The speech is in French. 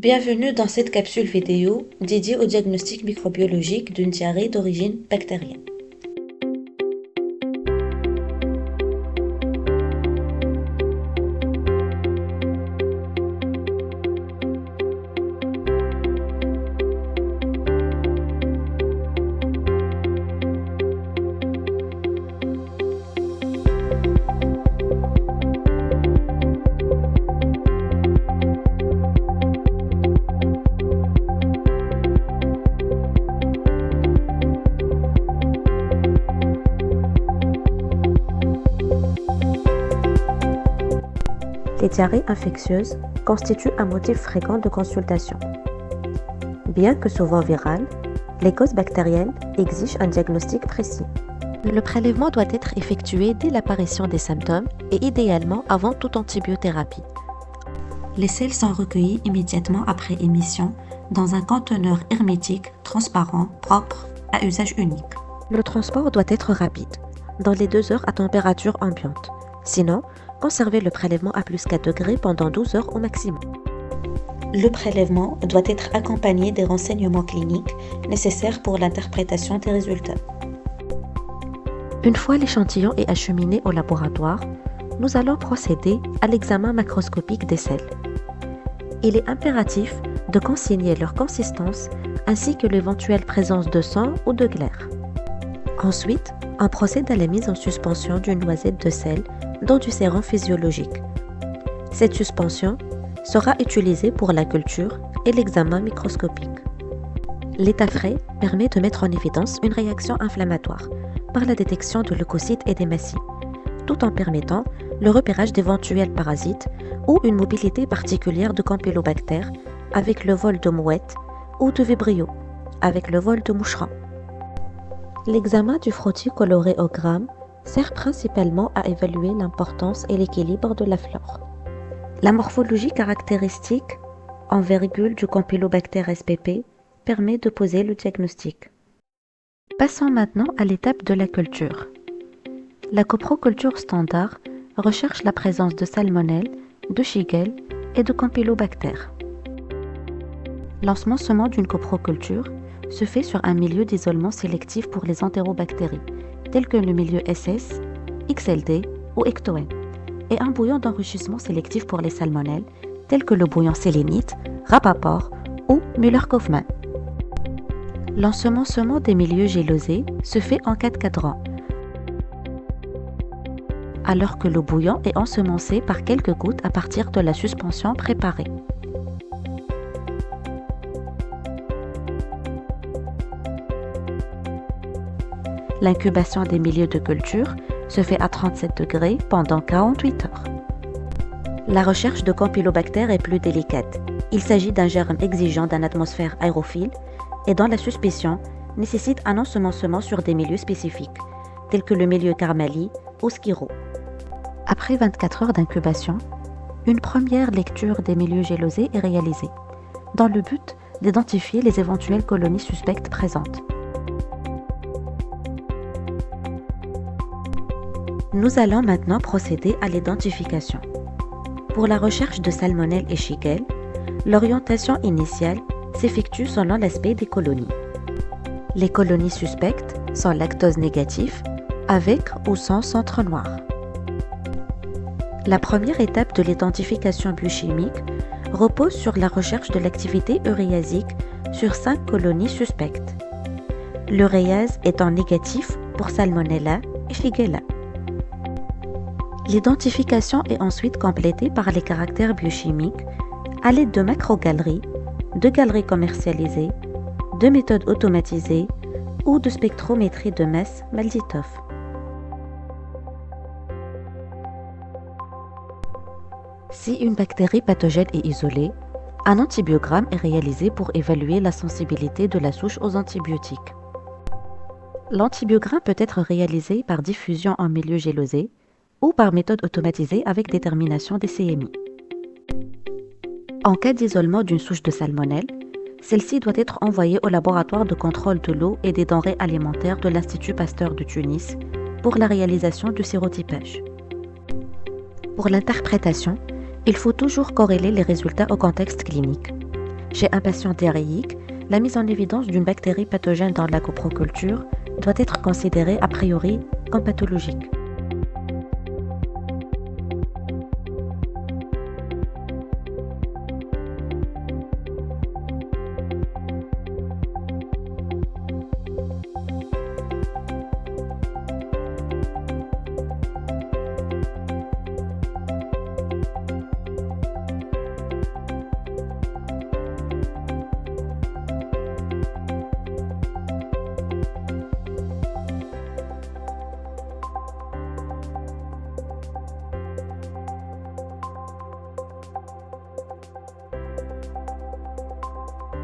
Bienvenue dans cette capsule vidéo dédiée au diagnostic microbiologique d'une diarrhée d'origine bactérienne. Les diarrhées infectieuses constituent un motif fréquent de consultation. Bien que souvent virales, les causes bactériennes exigent un diagnostic précis. Le prélèvement doit être effectué dès l'apparition des symptômes et idéalement avant toute antibiothérapie. Les selles sont recueillies immédiatement après émission dans un conteneur hermétique, transparent, propre, à usage unique. Le transport doit être rapide, dans les 2 heures à température ambiante. Sinon, conservez le prélèvement à plus 4 degrés pendant 12 heures au maximum. Le prélèvement doit être accompagné des renseignements cliniques nécessaires pour l'interprétation des résultats. Une fois l'échantillon est acheminé au laboratoire, nous allons procéder à l'examen macroscopique des selles. Il est impératif de consigner leur consistance ainsi que l'éventuelle présence de sang ou de glaire. Ensuite, on procède à la mise en suspension d'une noisette de sel dans du sérum physiologique. Cette suspension sera utilisée pour la culture et l'examen microscopique. L'état frais permet de mettre en évidence une réaction inflammatoire par la détection de leucocytes et d'hématies, tout en permettant le repérage d'éventuels parasites ou une mobilité particulière de campylobactères avec le vol de mouettes ou de vibrio avec le vol de moucherons. L'examen du frottis coloré au gramme sert principalement à évaluer l'importance et l'équilibre de la flore. La morphologie caractéristique en virgule du Campylobacter spp permet de poser le diagnostic. Passons maintenant à l'étape de la culture. La coproculture standard recherche la présence de salmonelle, de shigelle et de Campylobacter. L'ensemencement d'une coproculture se fait sur un milieu d'isolement sélectif pour les entérobactéries, tels que le milieu SS, XLD ou Ectoen, et un bouillon d'enrichissement sélectif pour les salmonelles, tels que le bouillon sélénite, Rappaport ou Müller-Kaufmann. L'ensemencement des milieux gélosés se fait en 4 cadrans, alors que le bouillon est ensemencé par quelques gouttes à partir de la suspension préparée. L'incubation des milieux de culture se fait à 37 degrés pendant 48 heures. La recherche de Campylobacter est plus délicate. Il s'agit d'un germe exigeant d'une atmosphère aérophile et dont la suspicion nécessite un ensemencement sur des milieux spécifiques, tels que le milieu Carmali ou Skiro. Après 24 heures d'incubation, une première lecture des milieux gélosés est réalisée, dans le but d'identifier les éventuelles colonies suspectes présentes. Nous allons maintenant procéder à l'identification. Pour la recherche de salmonelle et shigelle, l'orientation initiale s'effectue selon l'aspect des colonies. Les colonies suspectes sont lactose négatifs, avec ou sans centre noir. La première étape de l'identification biochimique repose sur la recherche de l'activité uréasique sur 5 colonies suspectes. L'uréase étant négatif pour Salmonella et Shigella. L'identification est ensuite complétée par les caractères biochimiques à l'aide de macrogaleries, de galeries commercialisées, de méthodes automatisées ou de spectrométrie de masse Malditov. Si une bactérie pathogène est isolée, un antibiogramme est réalisé pour évaluer la sensibilité de la souche aux antibiotiques. L'antibiogramme peut être réalisé par diffusion en milieu gélosé ou par méthode automatisée avec détermination des CMI. En cas d'isolement d'une souche de salmonelle, celle-ci doit être envoyée au laboratoire de contrôle de l'eau et des denrées alimentaires de l'Institut Pasteur de Tunis pour la réalisation du sérotypage. Pour l'interprétation, il faut toujours corréler les résultats au contexte clinique. Chez un patient diarrhéique, la mise en évidence d'une bactérie pathogène dans la coproculture doit être considérée a priori comme pathologique.